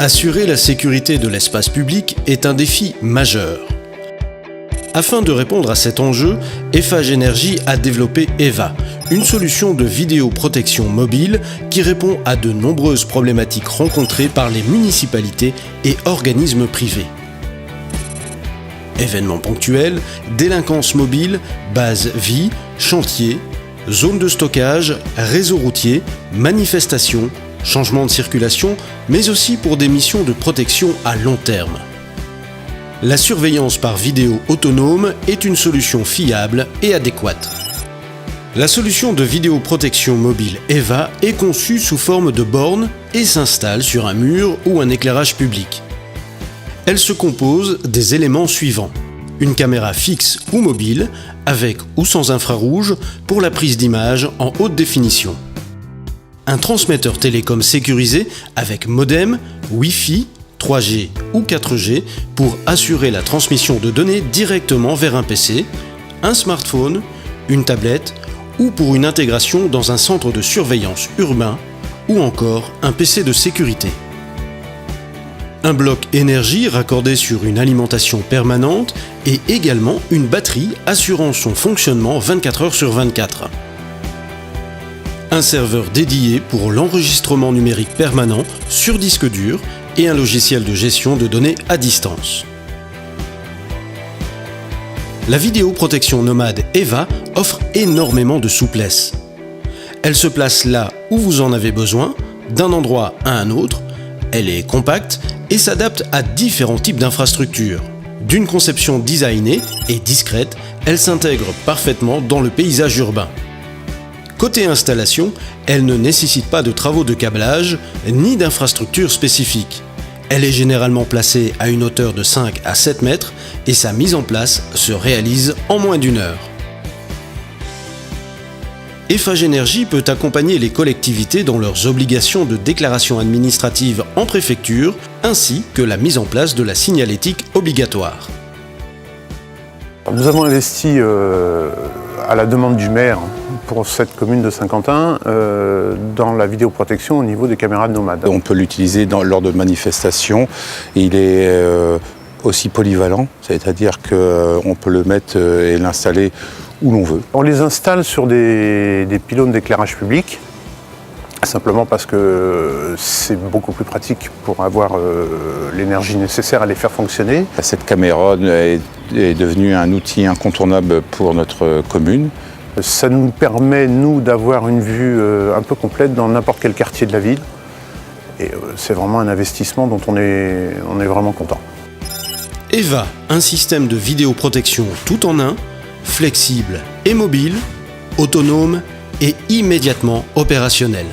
Assurer la sécurité de l'espace public est un défi majeur. Afin de répondre à cet enjeu, Eiffage Énergie a développé EVA, une solution de vidéoprotection mobile qui répond à de nombreuses problématiques rencontrées par les municipalités et organismes privés. Événements ponctuels, délinquance mobile, base vie, chantier, zone de stockage, réseau routier, manifestations, changement de circulation, mais aussi pour des missions de protection à long terme. La surveillance par vidéo autonome est une solution fiable et adéquate. La solution de vidéoprotection mobile EVA est conçue sous forme de borne et s'installe sur un mur ou un éclairage public. Elle se compose des éléments suivants: une caméra fixe ou mobile, avec ou sans infrarouge pour la prise d'images en haute définition. Un transmetteur télécom sécurisé avec modem, Wi-Fi, 3G ou 4G pour assurer la transmission de données directement vers un PC, un smartphone, une tablette ou pour une intégration dans un centre de surveillance urbain ou encore un PC de sécurité. Un bloc énergie raccordé sur une alimentation permanente et également une batterie assurant son fonctionnement 24 heures sur 24. Un serveur dédié pour l'enregistrement numérique permanent sur disque dur et un logiciel de gestion de données à distance. La vidéoprotection nomade EVA offre énormément de souplesse. Elle se place là où vous en avez besoin, d'un endroit à un autre. Elle est compacte et s'adapte à différents types d'infrastructures. D'une conception designée et discrète, elle s'intègre parfaitement dans le paysage urbain. Côté installation, elle ne nécessite pas de travaux de câblage ni d'infrastructures spécifiques. Elle est généralement placée à une hauteur de 5 à 7 mètres et sa mise en place se réalise en moins d'1 heure. Eiffage Énergie peut accompagner les collectivités dans leurs obligations de déclaration administrative en préfecture, ainsi que la mise en place de la signalétique obligatoire. Nous avons investi à la demande du maire pour cette commune de Saint-Quentin dans la vidéoprotection au niveau des caméras de nomades. On peut l'utiliser lors de manifestations et il est aussi polyvalent, c'est-à-dire qu'on peut le mettre et l'installer où l'on veut. On les installe sur des pylônes d'éclairage public, simplement parce que c'est beaucoup plus pratique pour avoir l'énergie nécessaire à les faire fonctionner. Cette caméra est devenue un outil incontournable pour notre commune. Ça nous permet, nous, d'avoir une vue un peu complète dans n'importe quel quartier de la ville. Et c'est vraiment un investissement dont on est vraiment content. EVA, un système de vidéoprotection tout en un, flexible et mobile, autonome et immédiatement opérationnel.